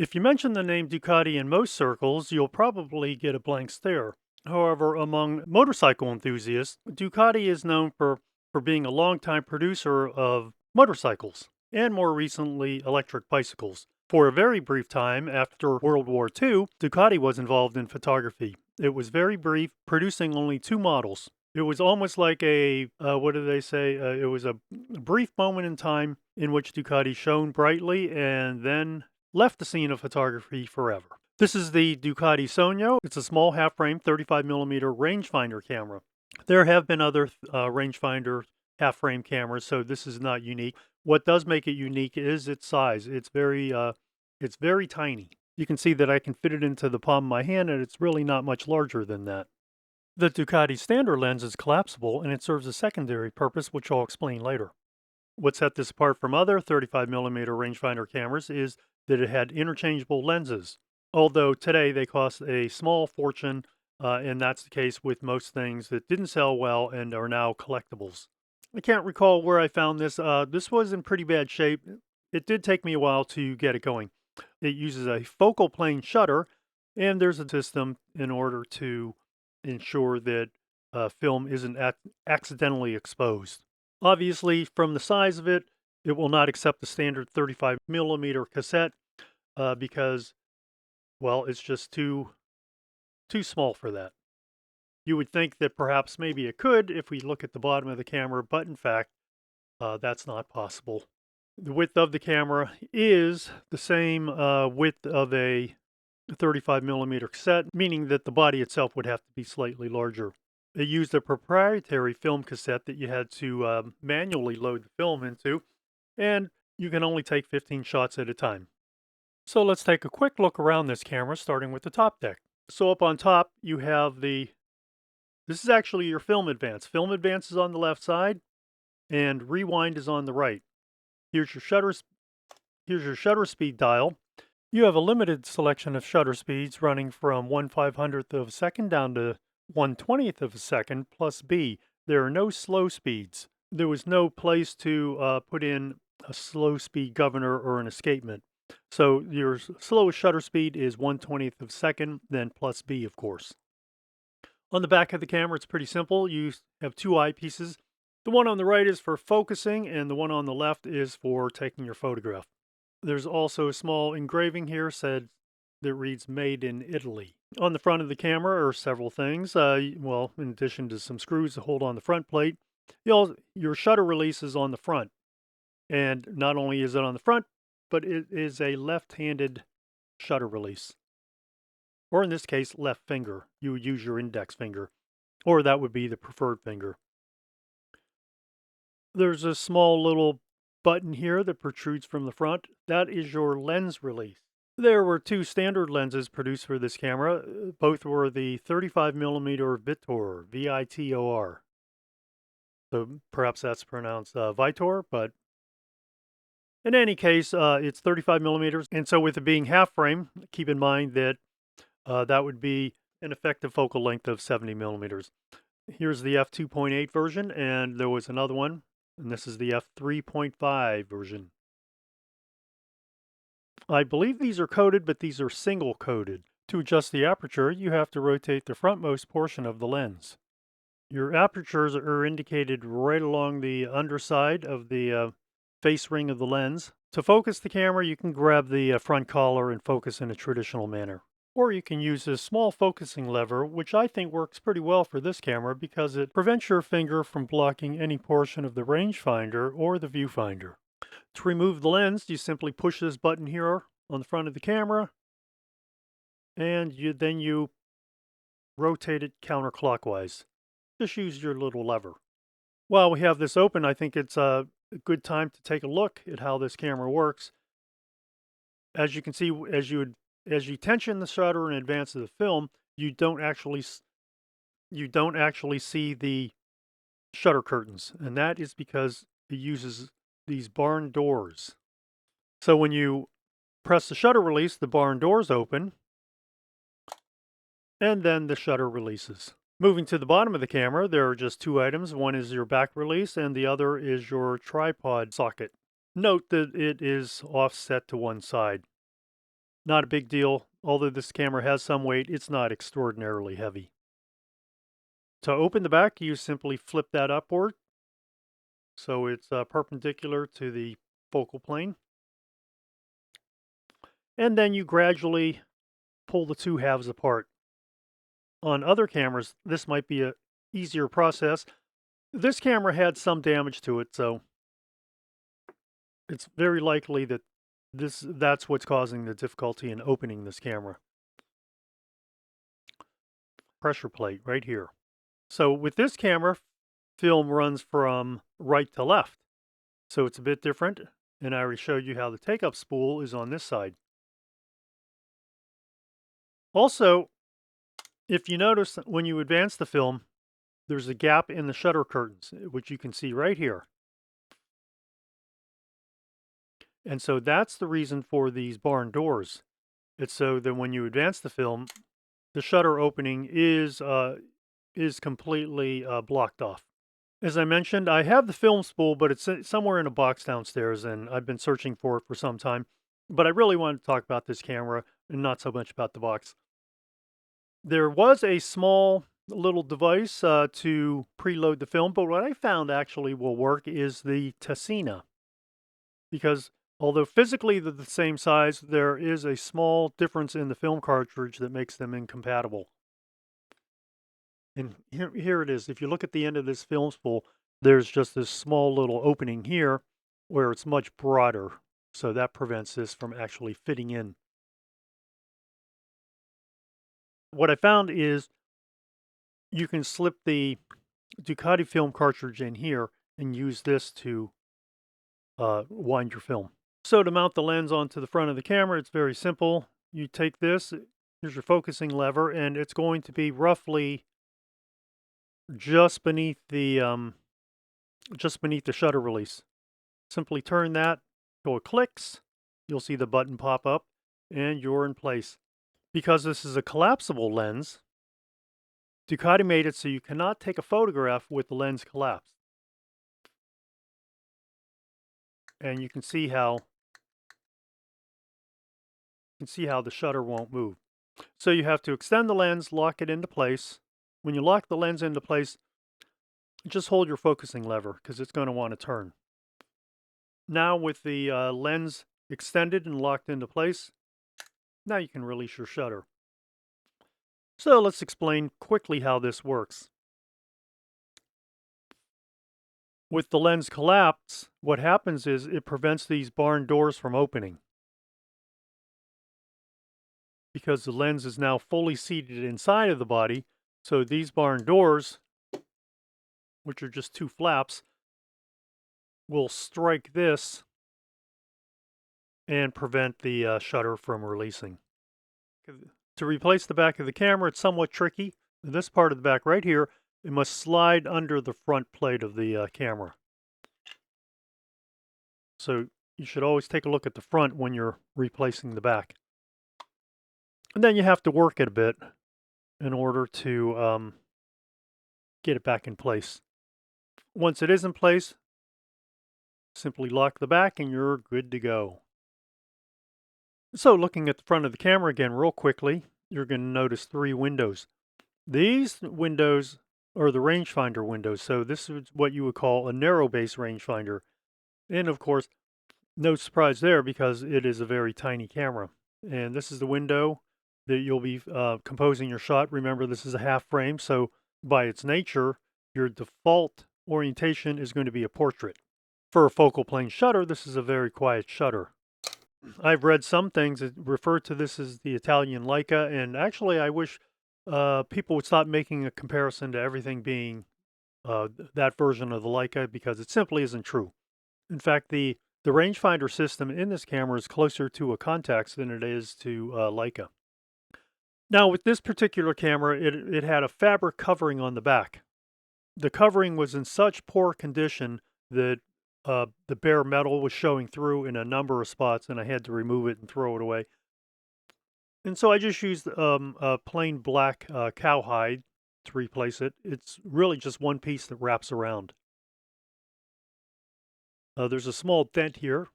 If you mention the name Ducati in most circles, you'll probably get a blank stare. However, among motorcycle enthusiasts, Ducati is known for being a longtime producer of motorcycles and more recently electric bicycles. For a very brief time after World War II, Ducati was involved in photography. It was very brief, producing only two models. It was almost like what do they say? It was a brief moment in time in which Ducati shone brightly and then left the scene of photography forever. This is the Ducati Sogno. It's a small half-frame 35mm rangefinder camera. There have been other rangefinder half-frame cameras, so this is not unique. What does make it unique is its size. It's very tiny. You can see that I can fit it into the palm of my hand, and it's really not much larger than that. The Ducati standard lens is collapsible, and it serves a secondary purpose, which I'll explain later. What set this apart from other 35mm rangefinder cameras is that it had interchangeable lenses, although today they cost a small fortune, and that's the case with most things that didn't sell well and are now collectibles. I can't recall where I found this. This was in pretty bad shape. It did take me a while to get it going. It uses a focal plane shutter, and there's a system in order to ensure that film isn't accidentally exposed. Obviously, from the size of it, it will not accept the standard 35mm cassette because, well, it's just too small for that. You would think that perhaps maybe it could if we look at the bottom of the camera, but in fact, that's not possible. The width of the camera is the same width of a 35mm cassette, meaning that the body itself would have to be slightly larger. It used a proprietary film cassette that you had to manually load the film into, and you can only take 15 shots at a time. So let's take a quick look around this camera, starting with the top deck. So up on top, you have this is actually your film advance. Film advance is on the left side, and rewind is on the right. Here's your shutter speed dial. You have a limited selection of shutter speeds running from 1/500th of a second down to 1/20th of a second plus B. There are no slow speeds. There was no place to put in a slow speed governor or an escapement. So your slowest shutter speed is 1/20th of a second, then plus B, of course. On the back of the camera, it's pretty simple. You have two eyepieces. The one on the right is for focusing, and the one on the left is for taking your photograph. There's also a small engraving here that reads "Made in Italy." On the front of the camera are several things. Well, in addition to some screws to hold on the front plate, your shutter release is on the front. And not only is it on the front, but it is a left-handed shutter release. Or in this case, left finger. You would use your index finger, or that would be the preferred finger. There's a small little button here that protrudes from the front. That is your lens release. There were two standard lenses produced for this camera. Both were the 35mm Vitor, V-I-T-O-R. So perhaps that's pronounced Vitor, but in any case, it's 35mm. And so with it being half frame, keep in mind that that would be an effective focal length of 70mm. Here's the f2.8 version, and there was another one, and this is the f3.5 version. I believe these are coded, but these are single coded. To adjust the aperture, you have to rotate the frontmost portion of the lens. Your apertures are indicated right along the underside of the face ring of the lens. To focus the camera, you can grab the front collar and focus in a traditional manner. Or you can use this small focusing lever, which I think works pretty well for this camera because it prevents your finger from blocking any portion of the rangefinder or the viewfinder. To remove the lens, you simply push this button here on the front of the camera, and then you rotate it counterclockwise. Just use your little lever. While we have this open, I think it's a good time to take a look at how this camera works. As you can see, as you tension the shutter in advance of the film, you don't actually see the shutter curtains, and that is because it uses these barn doors. So when you press the shutter release, the barn doors open, and then the shutter releases. Moving to the bottom of the camera, there are just two items. One is your back release, and the other is your tripod socket. Note that it is offset to one side. Not a big deal. Although this camera has some weight, it's not extraordinarily heavy. To open the back, you simply flip that upward so it's perpendicular to the focal plane. And then you gradually pull the two halves apart. On other cameras, this might be a easier process. This camera had some damage to it, so it's very likely that that's what's causing the difficulty in opening this camera. Pressure plate right here. So with this camera, film runs from right to left. So it's a bit different, and I already showed you how the take-up spool is on this side. Also, if you notice that when you advance the film, there's a gap in the shutter curtains, which you can see right here. And so that's the reason for these barn doors. It's so that when you advance the film, the shutter opening is completely blocked off. As I mentioned, I have the film spool, but it's somewhere in a box downstairs, and I've been searching for it for some time. But I really wanted to talk about this camera and not so much about the box. There was a small little device to preload the film, but what I found actually will work is the Tessina. Because although physically they're the same size, there is a small difference in the film cartridge that makes them incompatible. And here it is. If you look at the end of this film spool, there's just this small little opening here where it's much broader. So that prevents this from actually fitting in. What I found is you can slip the Ducati film cartridge in here and use this to wind your film. So to mount the lens onto the front of the camera, it's very simple. You take this, here's your focusing lever, and it's going to be roughly just beneath the shutter release. Simply turn that, so it clicks, you'll see the button pop up, and you're in place. Because this is a collapsible lens, Ducati made it so you cannot take a photograph with the lens collapsed. And you can see how the shutter won't move. So you have to extend the lens, lock it into place. When you lock the lens into place, just hold your focusing lever because it's going to want to turn. Now with the lens extended and locked into place, now you can release your shutter. So let's explain quickly how this works. With the lens collapsed, what happens is it prevents these barn doors from opening. Because the lens is now fully seated inside of the body, so these barn doors, which are just two flaps, will strike this and prevent the shutter from releasing. To replace the back of the camera, it's somewhat tricky. This part of the back right here, it must slide under the front plate of the camera. So you should always take a look at the front when you're replacing the back. And then you have to work it a bit in order to get it back in place. Once it is in place, simply lock the back and you're good to go. So looking at the front of the camera again real quickly, you're going to notice three windows. These windows are the rangefinder windows. So this is what you would call a narrow base rangefinder. And of course, no surprise there because it is a very tiny camera. And this is the window that you'll be composing your shot. Remember, this is a half frame. So by its nature, your default orientation is going to be a portrait. For a focal plane shutter, this is a very quiet shutter. I've read some things that refer to this as the Italian Leica, and actually I wish people would stop making a comparison to everything being that version of the Leica because it simply isn't true. In fact, the rangefinder system in this camera is closer to a Contax than it is to Leica. Now with this particular camera, it had a fabric covering on the back. The covering was in such poor condition that the bare metal was showing through in a number of spots, and I had to remove it and throw it away. And so I just used a plain black cowhide to replace it. It's really just one piece that wraps around. There's a small dent here.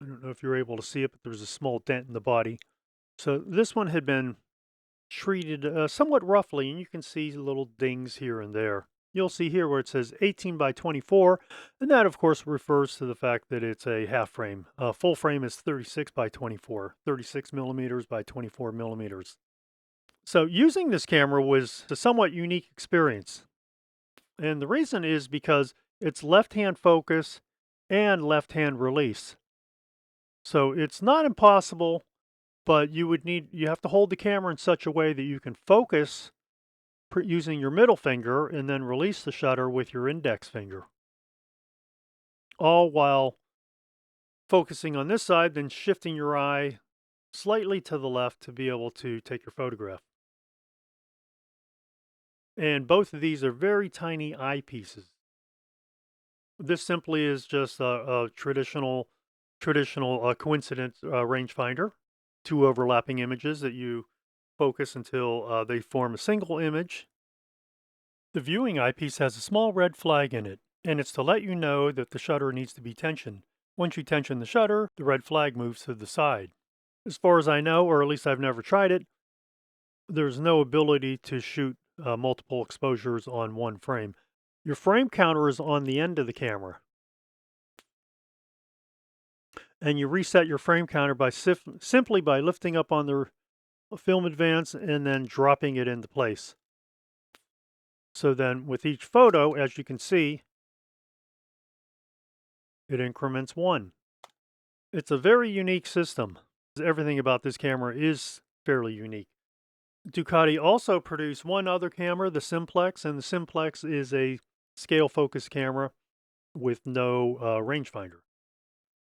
I don't know if you're able to see it, but there's a small dent in the body. So this one had been treated somewhat roughly, and you can see little dings here and there. You'll see here where it says 18 by 24, and that of course refers to the fact that it's a half frame. Full frame is 36 by 24, 36 millimeters by 24 millimeters. So using this camera was a somewhat unique experience. And the reason is because it's left-hand focus and left-hand release. So it's not impossible, but you have to hold the camera in such a way that you can focus using your middle finger and then release the shutter with your index finger. All while focusing on this side, then shifting your eye slightly to the left to be able to take your photograph. And both of these are very tiny eyepieces. This simply is just a traditional coincidence rangefinder. Two overlapping images that you focus until they form a single image. The viewing eyepiece has a small red flag in it, and it's to let you know that the shutter needs to be tensioned. Once you tension the shutter, the red flag moves to the side. As far as I know, or at least I've never tried it, there's no ability to shoot multiple exposures on one frame. Your frame counter is on the end of the camera. And you reset your frame counter by simply by lifting up on the film advance and then dropping it into place. So then with each photo, as you can see, it increments 1. It's a very unique system. Everything about this camera is fairly unique. Ducati also produced one other camera, the Simplex, and the Simplex is a scale focus camera with no rangefinder.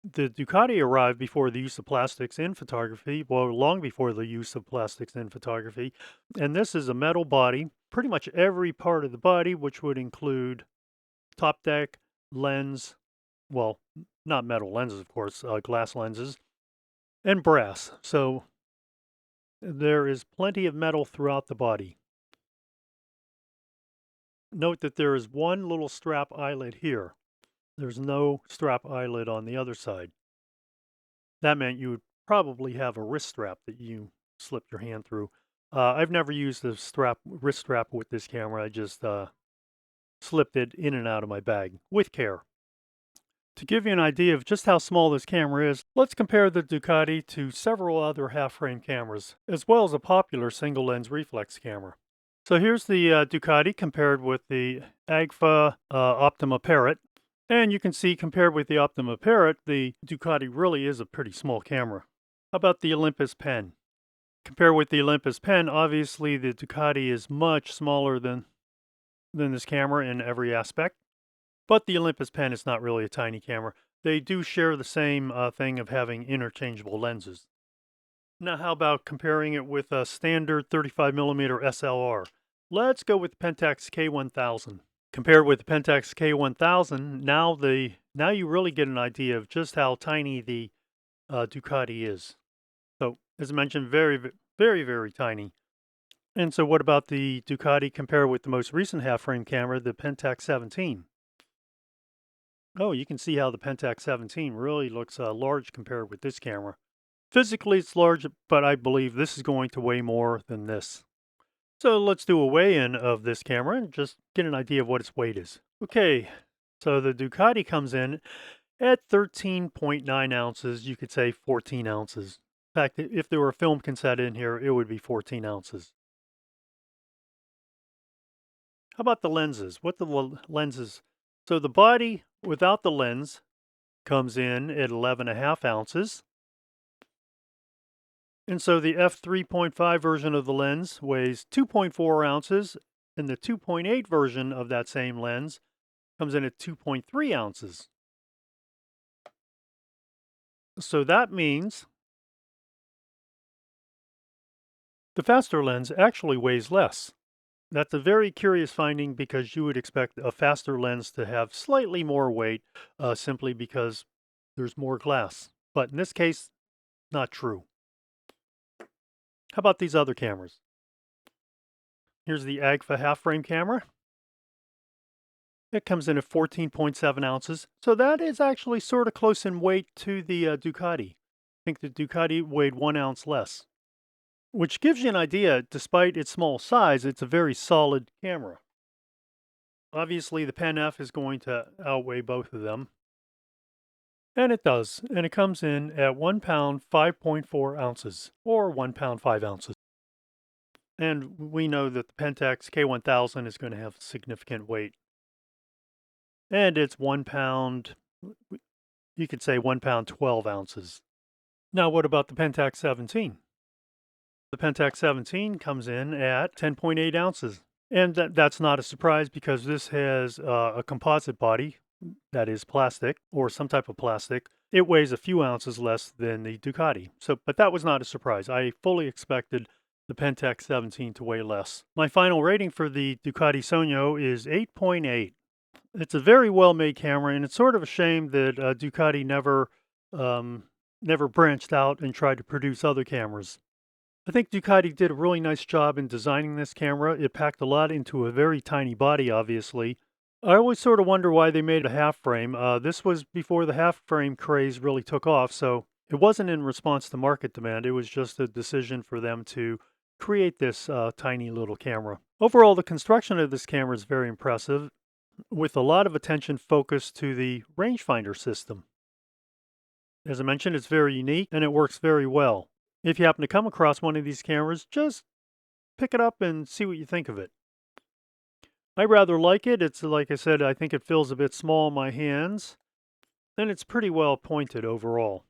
The Ducati arrived before the use of plastics in photography, well, long before the use of plastics in photography. And this is a metal body, pretty much every part of the body, which would include top deck, lens, well, not metal lenses, of course, glass lenses, and brass. So there is plenty of metal throughout the body. Note that there is one little strap eyelet here. There's no strap eyelet on the other side. That meant you would probably have a wrist strap that you slip your hand through. I've never used a wrist strap with this camera. I just slipped it in and out of my bag with care. To give you an idea of just how small this camera is, let's compare the Ducati to several other half-frame cameras, as well as a popular single-lens reflex camera. So here's the Ducati compared with the Agfa Optima Parrot. And you can see compared with the Optima Parrot, the Ducati really is a pretty small camera. How about the Olympus Pen? Compared with the Olympus Pen, obviously the Ducati is much smaller than this camera in every aspect. But the Olympus Pen is not really a tiny camera. They do share the same thing of having interchangeable lenses. Now, how about comparing it with a standard 35mm SLR? Let's go with the Pentax K1000. Compared with the Pentax K1000, now you really get an idea of just how tiny the Ducati is. So, as I mentioned, very, very, very tiny. And so what about the Ducati compared with the most recent half-frame camera, the Pentax 17? Oh, you can see how the Pentax 17 really looks large compared with this camera. Physically, it's large, but I believe this is going to weigh more than this. So let's do a weigh-in of this camera and just get an idea of what its weight is. Okay, so the Ducati comes in at 13.9 ounces. You could say 14 ounces. In fact, if there were a film cassette in here, it would be 14 ounces. How about the lenses? What the lenses? So the body without the lens comes in at 11.5 ounces. And so the f3.5 version of the lens weighs 2.4 ounces, and the 2.8 version of that same lens comes in at 2.3 ounces. So that means the faster lens actually weighs less. That's a very curious finding because you would expect a faster lens to have slightly more weight simply because there's more glass. But in this case, not true. How about these other cameras? Here's the Agfa half-frame camera. It comes in at 14.7 ounces. So that is actually sort of close in weight to the Ducati. I think the Ducati weighed 1 ounce less. which gives you an idea. Despite its small size, it's a very solid camera. Obviously, the Pen F is going to outweigh both of them. And it does. And it comes in at 1 pound, 5.4 ounces, or 1 pound, 5 ounces. And we know that the Pentax K1000 is going to have significant weight. And it's 1 pound, you could say 1 pound, 12 ounces. Now, what about the Pentax 17? The Pentax 17 comes in at 10.8 ounces. And that's not a surprise because this has a composite body that is plastic or some type of plastic. It weighs a few ounces less than the Ducati. But that was not a surprise. I fully expected the Pentax 17 to weigh less. My final rating for the Ducati Sogno is 8.8. It's a very well-made camera, and it's sort of a shame that Ducati never branched out and tried to produce other cameras. I think Ducati did a really nice job in designing this camera. It packed a lot into a very tiny body, obviously. I always sort of wonder why they made a half frame. This was before the half frame craze really took off, so it wasn't in response to market demand. It was just a decision for them to create this tiny little camera. Overall, the construction of this camera is very impressive, with a lot of attention focused to the rangefinder system. As I mentioned, it's very unique and it works very well. If you happen to come across one of these cameras, just pick it up and see what you think of it. I rather like it. It's like I said, I think it feels a bit small in my hands, and it's pretty well pointed overall.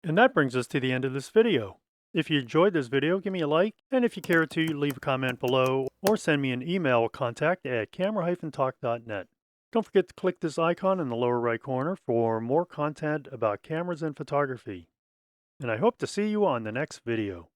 And that brings us to the end of this video. If you enjoyed this video, give me a like, and if you care to, leave a comment below or send me an email contact@camera-talk.net. Don't forget to click this icon in the lower right corner for more content about cameras and photography. And I hope to see you on the next video.